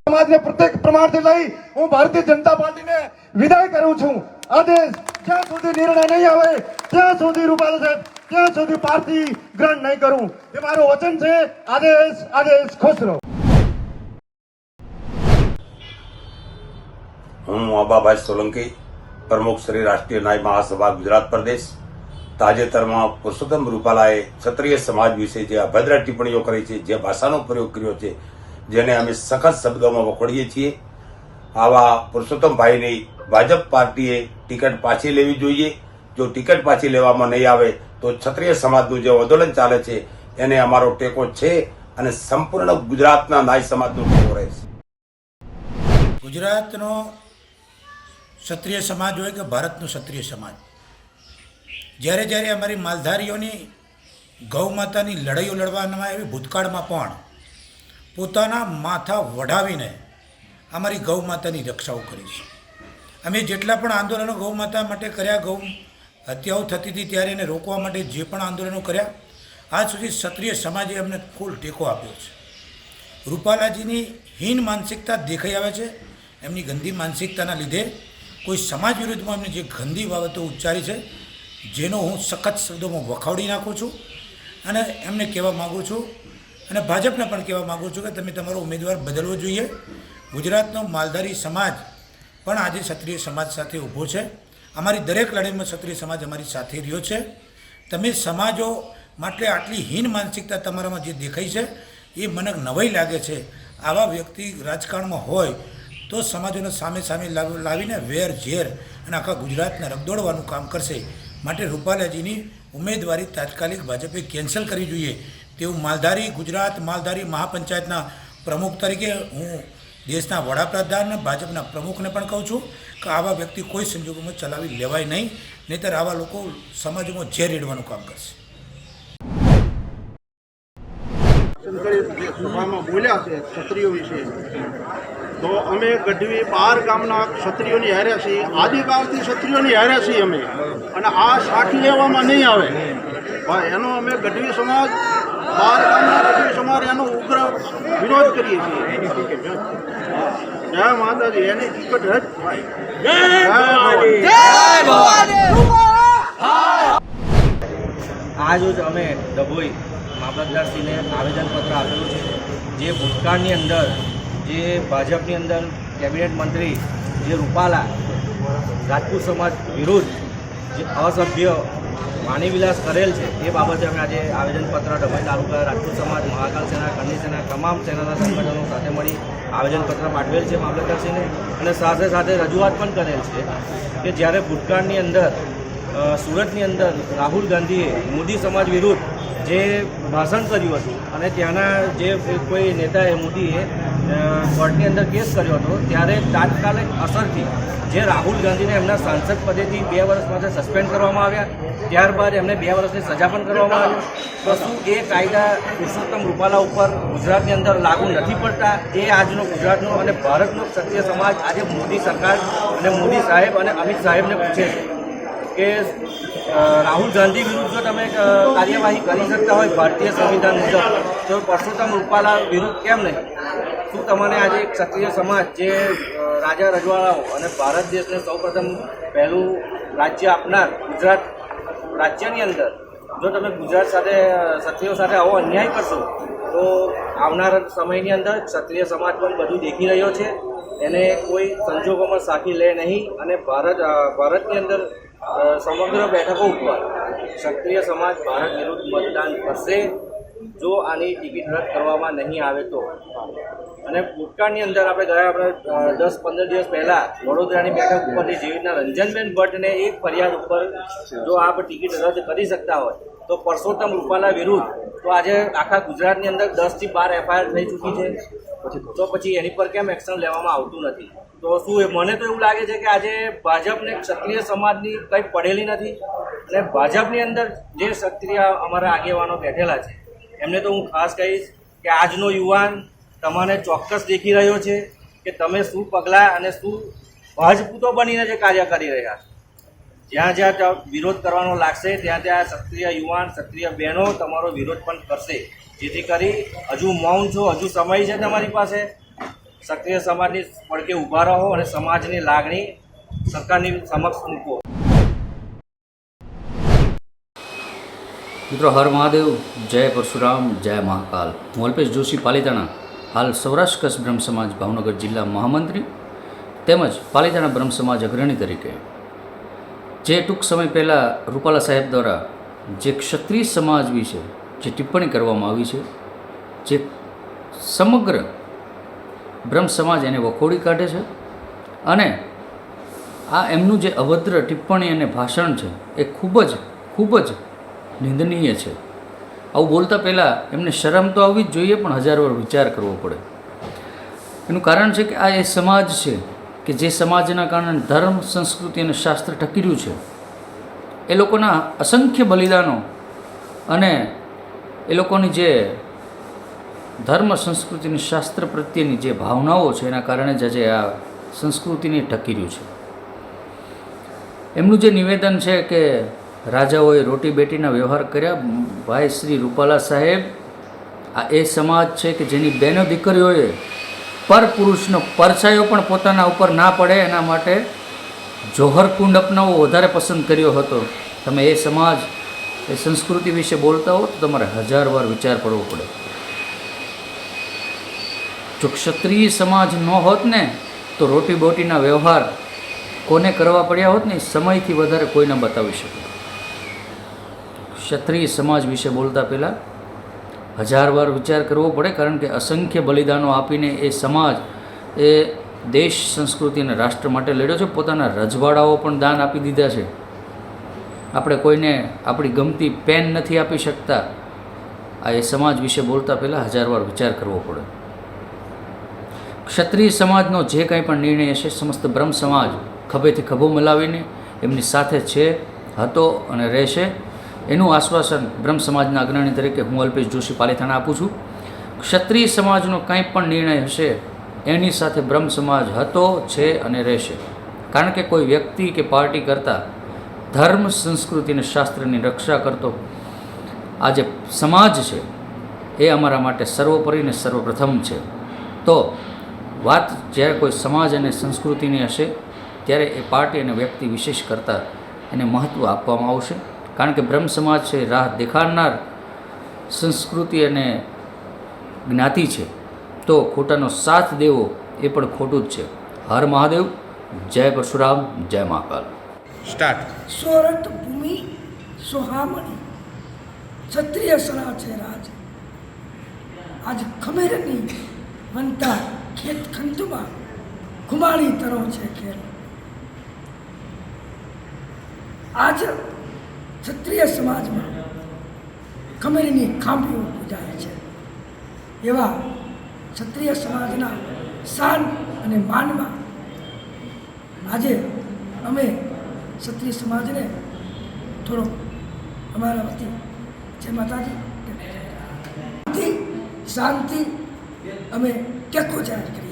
સમાજને પ્રત્યેક પ્રમાણથી લઈ હું ભારતીય જનતા પાર્ટીને વિદાય કરું છું। આદેશ જ્યાં સુધી નિર્ણય નહીં આવે ત્યાં સુધી રૂપાલા સાહેબ ત્યાં સુધી પાર્ટી ગ્રહણ નહીં કરું એ મારું વચન છે। આદેશ આદેશ ખુશ રહો। હું આબાભાઈ સોલંકી, પ્રમુખ શ્રી રાષ્ટ્રીય ન્યાય મહાસભા ગુજરાત પ્રદેશ। તાજેતરમાં પુરુષોત્તમ રૂપાલાએ ક્ષત્રિય સમાજ વિશે જે અભદ્ર ટિપ્પણીઓ કરી છે, જે ભાષાનો પ્રયોગ કર્યો છે, જેને અમે સખત શબ્દોમાં વખોડીએ છીએ। આવા પુરુષોત્તમભાઈની ભાજપ પાર્ટીએ ટિકિટ પાછી લેવી જોઈએ। જો ટિકિટ પાછી લેવામાં નહીં આવે તો ક્ષત્રિય સમાજનું જે આંદોલન ચાલે છે એને અમારો ટેકો છે અને સંપૂર્ણ ગુજરાતના નાય સમાજનો ટેકો રહેશે। ગુજરાતનો ક્ષત્રિય સમાજ હોય કે ભારતનો ક્ષત્રિય સમાજ, જ્યારે જ્યારે અમારી માલધારીઓની ગૌ માતાની લડાઈઓ લડવામાં આવી, ભૂતકાળમાં પણ પોતાના માથા વઢાવીને અમારી ગૌ માતાની રક્ષાઓ કરી છે। અમે જેટલા પણ આંદોલનો ગૌ માતા માટે કર્યા, ગૌ હત્યાઓ થતી હતી ત્યારે એને રોકવા માટે જે પણ આંદોલનો કર્યા, આજ સુધી ક્ષત્રિય સમાજે અમને ફૂલ ટેકો આપ્યો છે। રૂપાલાજીની હીન માનસિકતા દેખાઈ આવે છે। એમની ગંદી માનસિકતાના લીધે કોઈ સમાજ વિરુદ્ધમાં એમને જે ગંદી બાબતો ઉચ્ચારી છે, જેનો હું સખત શબ્દોમાં વખાવડી નાખું છું અને એમને કહેવા માગું છું અને ભાજપને પણ કહેવા માગું છું કે તમે તમારો ઉમેદવાર બદલવો જોઈએ। ગુજરાતનો માલધારી સમાજ પણ આજે ક્ષત્રિય સમાજ સાથે ઊભો છે। અમારી દરેક લડાઈમાં ક્ષત્રિય સમાજ અમારી સાથે રહ્યો છે। તમે સમાજો માટે આટલી હીન માનસિકતા તમારામાં જે દેખાઈ છે એ મને નવાઈ લાગે છે। આવા વ્યક્તિ રાજકારણમાં હોય તો સમાજોને સામે સામે લાવીને વેર ઝેર અને આખા ગુજરાતને રગદોડવાનું કામ કરશે। માટે રૂપાલાજીની ઉમેદવારી તાત્કાલિક ભાજપે કેન્સલ કરવી જોઈએ તેવું માલધારી ગુજરાત માલધારી મહાપંચાયતના પ્રમુખ તરીકે હું દેશના વડાપ્રધાન ભાજપના પ્રમુખને પણ કહું છું કે આવા વ્યક્તિ કોઈ સંજોગોમાં ચલાવી લેવાય નહીં, નહીંતર આવા લોકો સમાજમાં ઝેર રેડવાનું કામ કરશે। સભામાં બોલ્યા છે ક્ષત્રિયો વિશે, તો અમે ગઢવી 12 ગામના ક્ષત્રિયોની હારે છીએ, આદિકાળથી ક્ષત્રિયોની હારે છીએ અમે, અને આ સાખી લેવામાં નહીં આવે ભાઈ, એનો અમે ગઢવી સમાજ 12 ગામના ગઢવી સમાજ એનો ઉગ્ર વિરોધ કરીએ છીએ। જય માતાજી, એની ટિકિટ રદ થાય। આજ રોજ અમે ડભોઈ મામલતદારશ્રીને આવેદનપત્ર આપેલું છે, જે ભૂતકાળની અંદર જે ભાજપની અંદર કેબિનેટ મંત્રી જે રૂપાલા રાજપૂત સમાજ વિરુદ્ધ જે અસભ્ય વાણીવિલાસ કરેલ છે એ બાબતે અમે આજે આવેદનપત્ર ડભોઈ તાલુકા રાજપૂત સમાજ મહાકાલ સેના કરની સેના તમામ સેનાના સંગઠનો સાથે મળી આવેદનપત્ર પાઠવેલ છે મામલતદારશ્રીને, અને સાથે સાથે રજૂઆત પણ કરેલ છે કે જ્યારે ભૂતકાળની અંદર સુરતની અંદર રાહુલ ગાંધીએ મોદી સમાજ વિરુદ્ધ જે ભાષણ કર્યું હતું અને ત્યાંના જે કોઈ નેતાએ મોદીએ કોર્ટની અંદર કેસ કર્યો હતો, ત્યારે તાત્કાલિક અસરથી જે રાહુલ ગાંધીને એમના સાંસદ પદેથી 2 વર્ષ માટે સસ્પેન્ડ કરવામાં આવ્યા, ત્યારબાદ એમને 2 વર્ષની સજા પણ કરવામાં આવી। તો શું એ કાયદા પુરુષોત્તમ રૂપાલા ઉપર ગુજરાતની અંદર લાગુ નથી પડતા? એ આજનો ગુજરાતનો અને ભારતનો ક્ષત્રિય સમાજ આજે મોદી સરકાર અને મોદી સાહેબ અને અમિત સાહેબને પૂછે છે કે રાહુલ ગાંધી વિરુદ્ધ જો તમે કાર્યવાહી કરી શકતા હોય ભારતીય સંવિધાન મુજબ, તો પુરુષોત્તમ રૂપાલા વિરુદ્ધ કેમ નહીં? શું તમને આજે ક્ષત્રિય સમાજ જે રાજા રજવાડાઓ અને ભારત દેશને સૌપ્રથમ પહેલું રાજ્ય આપનાર ગુજરાત રાજ્યની અંદર જો તમે ગુજરાત સાથે ક્ષત્રિયો સાથે આવો અન્યાય કરશો તો આવનારા સમયની અંદર ક્ષત્રિય સમાજ પણ બધું દેખી રહ્યો છે, એને કોઈ સંજોગોમાં સાખી લે નહીં અને ભારતની અંદર સમગ્ર બેઠકો ઉપર ક્ષત્રિય સમાજ ભારત વિરુદ્ધ મતદાન કરશે જો આની ટિકિટ રદ કરવામાં નહીં આવે તો। અને ભૂતકાળની અંદર આપણે 10-15 દિવસ પહેલાં વડોદરાની બેઠક ઉપરથી જેવી રીતના રંજનબેન ભટ્ટને એક ફરિયાદ ઉપર જો આપ ટિકિટ રદ કરી શકતા હોય તો પુરુષોત્તમ રૂપાલા વિરુદ્ધ તો આજે આખા ગુજરાતની અંદર 10 થી 12 FIR થઈ ચૂકી છે, તો પછી એની પર કેમ એક્શન લેવામાં આવતું નથી? તો શું મને તો એવું લાગે છે કે આજે ભાજપને ક્ષત્રિય સમાજની કંઈ પડેલી નથી, અને ભાજપની અંદર જે ક્ષત્રિય અમારા આગેવાનો બેઠેલા છે એમને તો હું ખાસ કહીશ કે આજનો યુવાન તમને ચોક્કસ દેખી રહ્યો છે કે તમે શું પગલાં અને શું ભાજપૂતો બનીને જે કાર્ય કરી રહ્યા છો। જ્યાં જ્યાં વિરોધ કરવાનો લાગશે ત્યાં ત્યાં ક્ષત્રિય યુવાન ક્ષત્રિય બહેનો તમારો વિરોધ પણ કરશે, જેથી કરી હજુ મૌન છો, હજુ સમય છે તમારી પાસે। ક્ષત્રિય સમાજની પડકે ઊભા રહો અને સમાજની લાગણી સરકારની સમક્ષ મૂકો. મિત્રો, હર મહાદેવ, જય પરશુરામ, જય મહાકાલ. હું અલ્પેશ જોશી પાલીતાણા, હાલ સૌરાષ્ટ્ર કચ્છ બ્રહ્મ સમાજ ભાવનગર જિલ્લા મહામંત્રી તેમજ પાલીતાણા બ્રહ્મ સમાજ અગ્રણી તરીકે જે ટૂંક સમય પહેલાં રૂપાલા સાહેબ દ્વારા જે ક્ષત્રિય સમાજ વિશે જે ટિપ્પણી કરવામાં આવી છે, જે સમગ્ર બ્રહ્મ સમાજ એને વખોડી કાઢે છે અને આ એમનું જે અભદ્ર ટિપ્પણી અને ભાષણ છે એ ખૂબ જ નિંદનીય છે. આવું બોલતા પહેલાં એમને શરમ તો આવવી જ જોઈએ, પણ હજાર વાર વિચાર કરવો પડે. એનું કારણ છે કે આ એ સમાજ છે કે જે સમાજના કારણે ધર્મ, સંસ્કૃતિ અને શાસ્ત્ર ટકી રહ્યું છે. એ લોકોના અસંખ્ય બલિદાનો અને એ લોકોની જે ધર્મ, સંસ્કૃતિ અને શાસ્ત્ર પ્રત્યેની જે ભાવનાઓ છે એના કારણે જ આજે આ સંસ્કૃતિને ટકી રહ્યું છે. એમનું જે નિવેદન છે કે રાજાઓએ રોટી બેટીના વ્યવહાર કર્યા, ભાઈ શ્રી રૂપાલા સાહેબ, આ એ સમાજ છે કે જેની બહેનો દીકરીઓએ પર પુરુષનો પરછાયો પણ પોતાના ઉપર ના પડે એના માટે જોહર કુંડ અપનાવવો વધારે પસંદ કર્યો હતો. તમે એ સમાજ, એ સંસ્કૃતિ વિશે બોલતા હો તો તમારે હજાર વાર વિચાર કરવો પડે. જો ક્ષત્રિય સમાજ ન હોત ને તો રોટી બોટીના વ્યવહાર કોને કરવા પડ્યા હોત ને સમયથી વધારે કોઈ ન બતાવી શકે. ક્ષત્રિય સમાજ વિશે બોલતા પહેલાં હજાર વાર વિચાર કરવો પડે, કારણ કે અસંખ્ય બલિદાનો આપીને એ સમાજ એ દેશ, સંસ્કૃતિ અને રાષ્ટ્ર માટે લડ્યો છે. પોતાના રજવાડાઓ પણ દાન આપી દીધા છે. આપણે કોઈને આપણી ગમતી પેન નથી આપી શકતા. આ એ સમાજ વિશે બોલતા પહેલાં હજાર વાર વિચાર કરવો પડે. ક્ષત્રિય સમાજનો જે કંઈ પણ નિર્ણય હશે, સમસ્ત બ્રહ્મ સમાજ ખભેથી ખભો મિલાવીને એમની સાથે છે, હતો અને રહેશે. એનું આશ્વાસન બ્રહ્મ સમાજના અગ્રણી તરીકે હું અલ્પેશ જોશી પાલીતાણા આપું છું. ક્ષત્રિય સમાજનો કંઈ પણ નિર્ણય હશે એની સાથે બ્રહ્મ સમાજ હતો, છે અને રહેશે. કારણ કે કોઈ વ્યક્તિ કે પાર્ટી કરતાં ધર્મ, સંસ્કૃતિ અને શાસ્ત્રની રક્ષા કરતો આ જે સમાજ છે એ અમારા માટે સર્વોપરી અને સર્વપ્રથમ છે. તો વાત જ્યારે કોઈ સમાજ અને સંસ્કૃતિની હશે ત્યારે એ પાર્ટી અને વ્યક્તિ વિશેષ કરતાં એને મહત્ત્વ આપવામાં આવશે. કારણ કે બ્રહ્મ સમાજ છે રાહ દેખાડનાર સંસ્કૃતિ અને જ્ઞાતિ છે, તો ખોટાનો સાથ દેવો એ પણ ખોટું જ છે. હર મહાદેવ, જય પરશુરામ, જય મહાકાલ. સ્ટાર્ટ. સોરઠ ભૂમિ સોહામણી, ક્ષત્રિય સરા છે રાજ. આજ ખમેરની વંતા ખેત ખંતમાં ખુમાણી તરો છે ખેલ. આજ ક્ષત્રિય સમાજમાં ખમેરીની ખાંભીઓ પૂજાય છે. એવા ક્ષત્રિય સમાજના શાન અને માનમાં આજે અમે ક્ષત્રિય સમાજને થોડો અમારા વતી જય માતાજી શાંતિ અમે ટેકો જાહેર કરી.